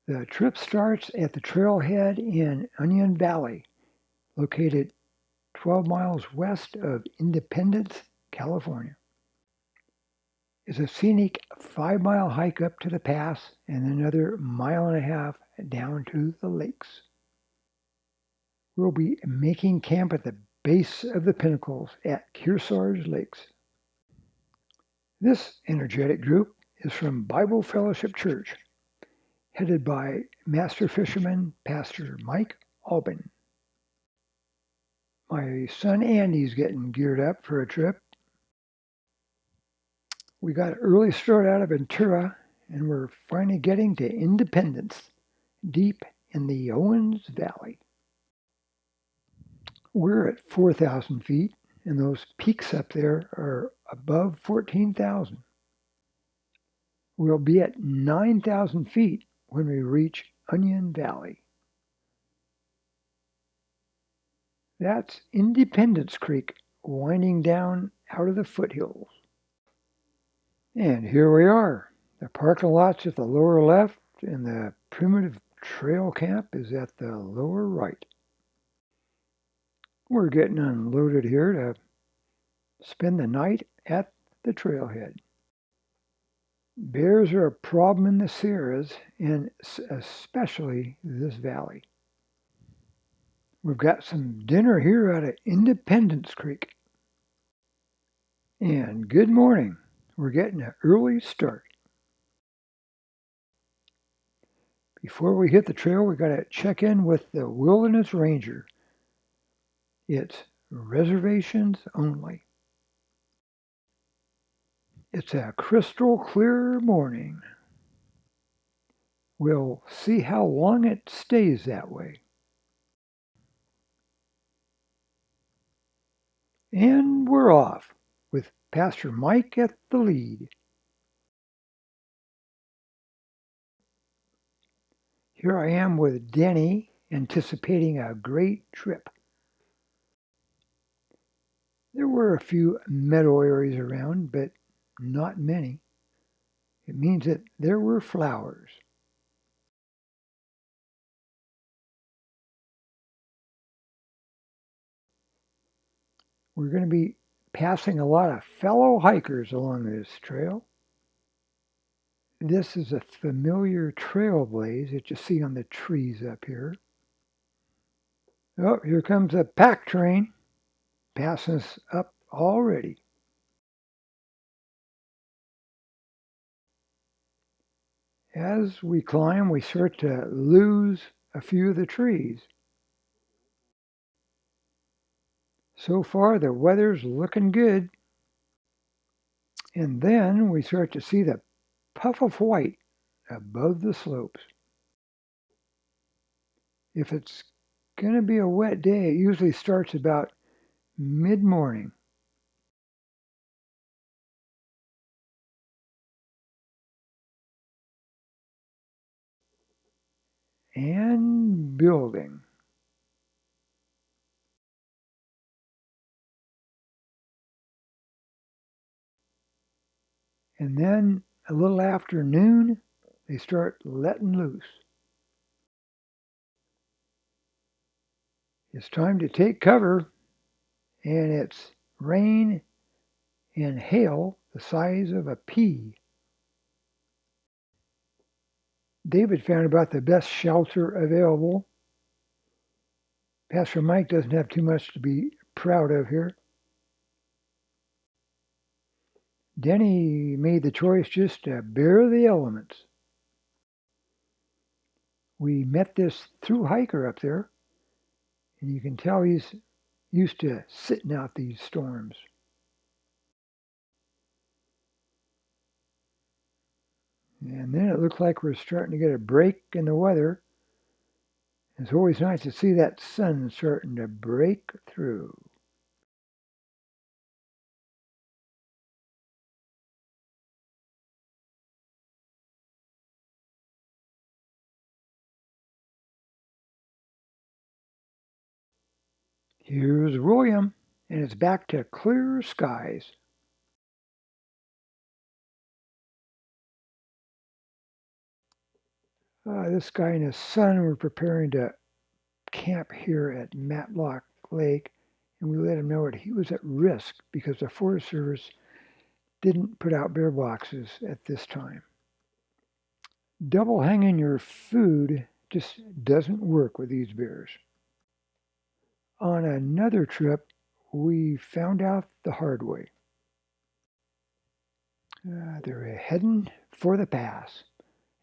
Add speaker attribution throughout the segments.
Speaker 1: The trip starts at the trailhead in Onion Valley, located 12 miles west of Independence, California. It's a scenic 5-mile hike up to the pass and another mile and a half down to the lakes. We'll be making camp at the base of the pinnacles at Kearsarge Lakes. This energetic group is from Bible Fellowship Church, headed by Master Fisherman Pastor Mike Albin. My son Andy's getting geared up for a trip. We got an early start out of Ventura, and we're finally getting to Independence, deep in the Owens Valley. We're at 4,000 feet, and those peaks up there are above 14,000. We'll be at 9,000 feet when we reach Onion Valley. That's Independence Creek winding down out of the foothills. And here we are. The parking lot's at the lower left, and the primitive trail camp is at the lower right. We're getting unloaded here to spend the night at the trailhead. Bears are a problem in the Sierras, and especially this valley. We've got some dinner here out at Independence Creek. And good morning. We're getting an early start. Before we hit the trail, we got to check in with the Wilderness Ranger. It's reservations only. It's a crystal clear morning. We'll see how long it stays that way. And we're off, with Pastor Mike at the lead. Here I am with Denny, anticipating a great trip. There were a few meadow areas around, but not many. It means that there were flowers. We're going to be passing a lot of fellow hikers along this trail. This is a familiar trail blaze that you see on the trees up here. Oh, here comes a pack train passing us up already. As we climb, we start to lose a few of the trees. So far, the weather's looking good. And then we start to see the puff of white above the slopes. If it's going to be a wet day, it usually starts about mid-morning. And building. And then a little after noon, they start letting loose. It's time to take cover, and it's rain and hail the size of a pea. David found about the best shelter available. Pastor Mike doesn't have too much to be proud of here. Denny made the choice just to bear the elements. We met this through hiker up there, and you can tell he's used to sitting out these storms. And then it looks like we're starting to get a break in the weather. It's always nice to see that sun starting to break through. Here's William, and it's back to clear skies. This guy and his son were preparing to camp here at Matlock Lake, and we let him know that he was at risk because the Forest Service didn't put out bear boxes at this time. Double hanging your food just doesn't work with these bears. On another trip, we found out the hard way. They're heading for the pass,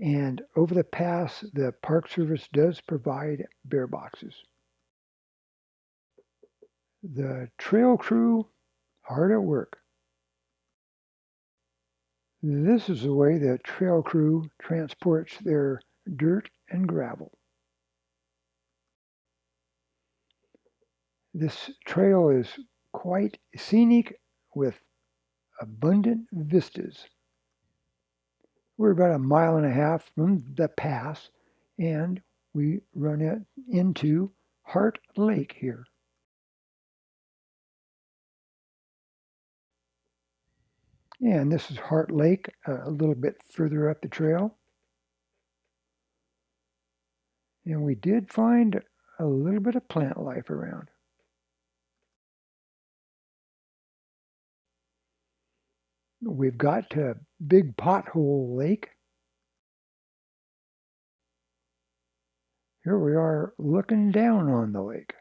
Speaker 1: and over the pass, the Park Service does provide bear boxes. The trail crew hard at work. This is the way the trail crew transports their dirt and gravel. This trail is quite scenic with abundant vistas. We're about a mile and a half from the pass, and we run into Heart Lake here. And this is Heart Lake, a little bit further up the trail. And we did find a little bit of plant life around. We've got to Big Pothole Lake. Here we are looking down on the lake.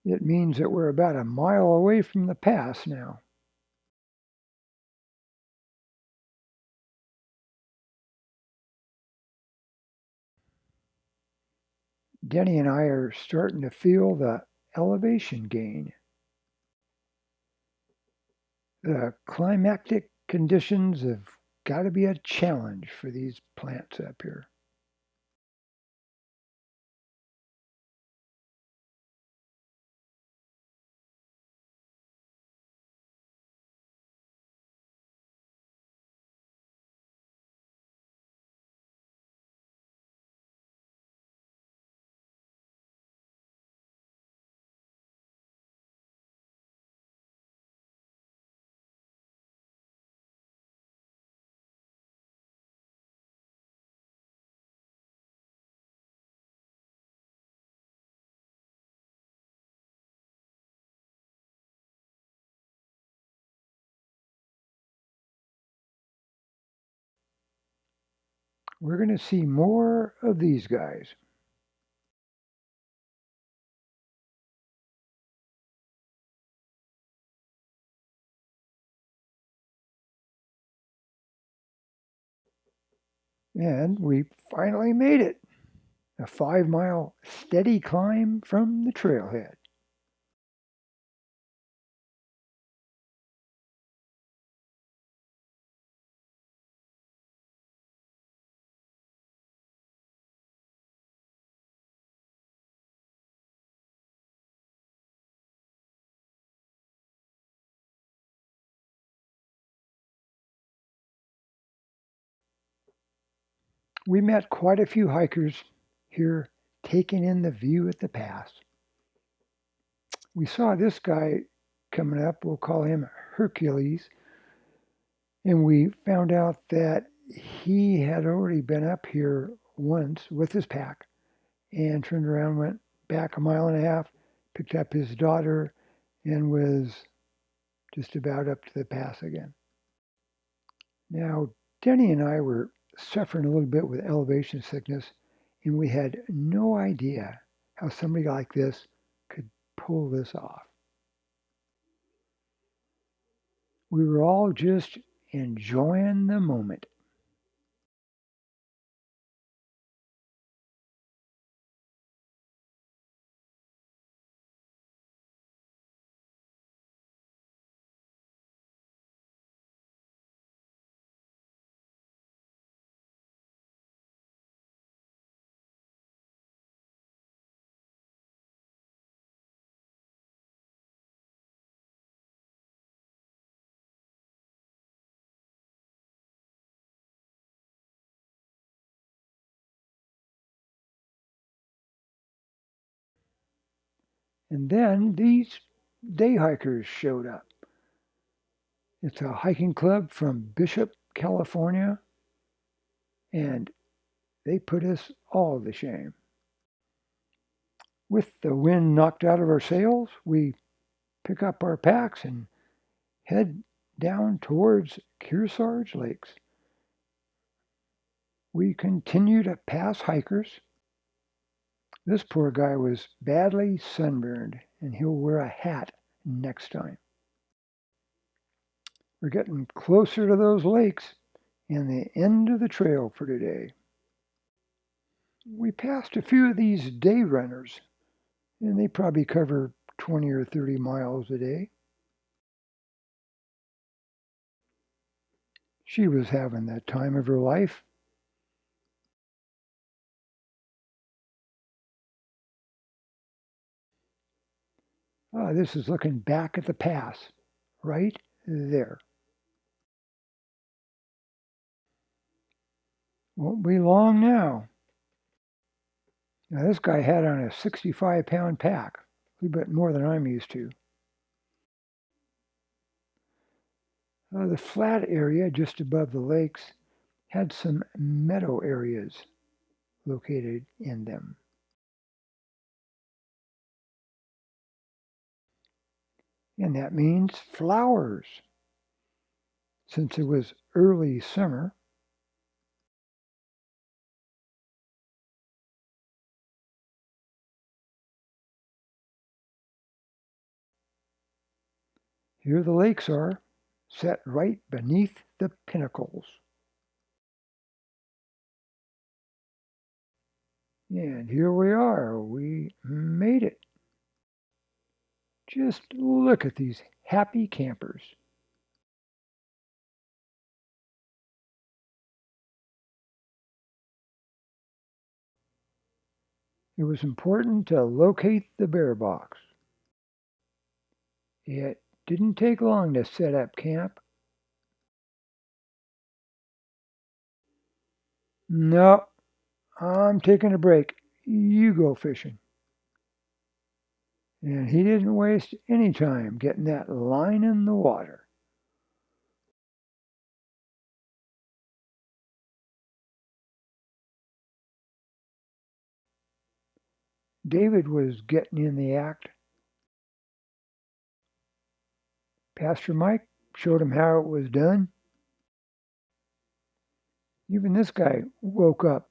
Speaker 1: It means that we're about a mile away from the pass now. Denny and I are starting to feel the elevation gain. The climatic conditions have got to be a challenge for these plants up here. We're going to see more of these guys. And we finally made it. A 5-mile steady climb from the trailhead. We met quite a few hikers here taking in the view at the pass. We saw this guy coming up, we'll call him Hercules, and we found out that he had already been up here once with his pack and turned around, went back a mile and a half, picked up his daughter, and was just about up to the pass again. Now, Denny and I were suffering a little bit with elevation sickness, and we had no idea how somebody like this could pull this off. We were all just enjoying the moment. And then these day hikers showed up. It's a hiking club from Bishop, California, and they put us all to shame. With the wind knocked out of our sails, we pick up our packs and head down towards Kearsarge Lakes. We continue to pass hikers. This poor guy was badly sunburned, and he'll wear a hat next time. We're getting closer to those lakes and the end of the trail for today. We passed a few of these day runners, and they probably cover 20 or 30 miles a day. She was having the time of her life. This is looking back at the pass, right there. Won't be long now. Now this guy had on a 65-pound pack, a little bit more than I'm used to. The flat area just above the lakes had some meadow areas located in them. And that means flowers. Since it was early summer, here the lakes are, set right beneath the pinnacles. And here we are, we made it. Just look at these happy campers. It was important to locate the bear box. It didn't take long to set up camp. No, I'm taking a break. You go fishing. And he didn't waste any time getting that line in the water. David was getting in the act. Pastor Mike showed him how it was done. Even this guy woke up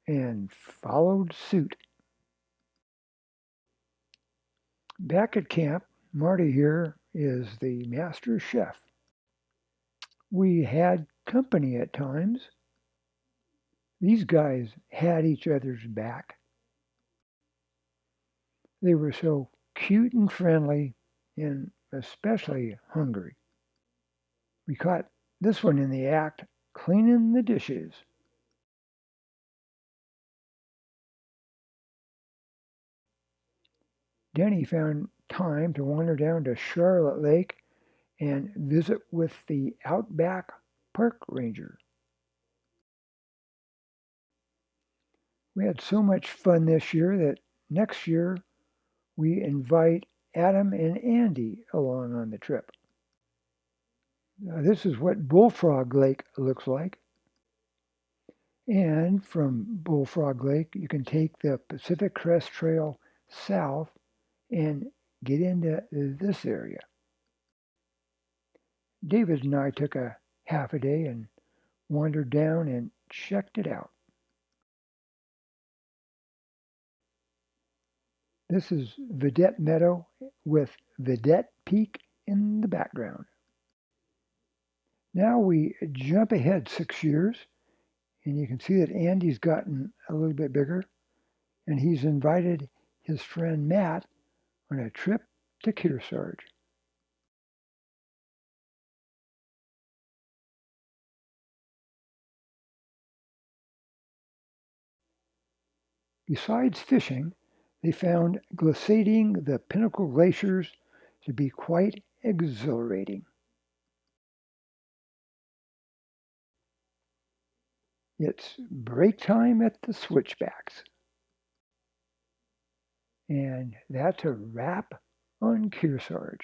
Speaker 1: and followed suit. Back at camp, Marty here is the master chef. We had company at times. These guys had each other's back. They were so cute and friendly and especially hungry. We caught this one in the act cleaning the dishes. Denny found time to wander down to Charlotte Lake and visit with the Outback Park Ranger. We had so much fun this year that next year we invite Adam and Andy along on the trip. This is what Bullfrog Lake looks like. And from Bullfrog Lake, you can take the Pacific Crest Trail south and get into this area. David and I took a half a day and wandered down and checked it out. This is Vedette Meadow with Vedette Peak in the background. Now we jump ahead 6 years, and you can see that Andy's gotten a little bit bigger, and he's invited his friend Matt on a trip to Kearsarge. Besides fishing, they found glissading the Pinnacle Glaciers to be quite exhilarating. It's break time at the switchbacks. And that's a wrap on Kearsarge.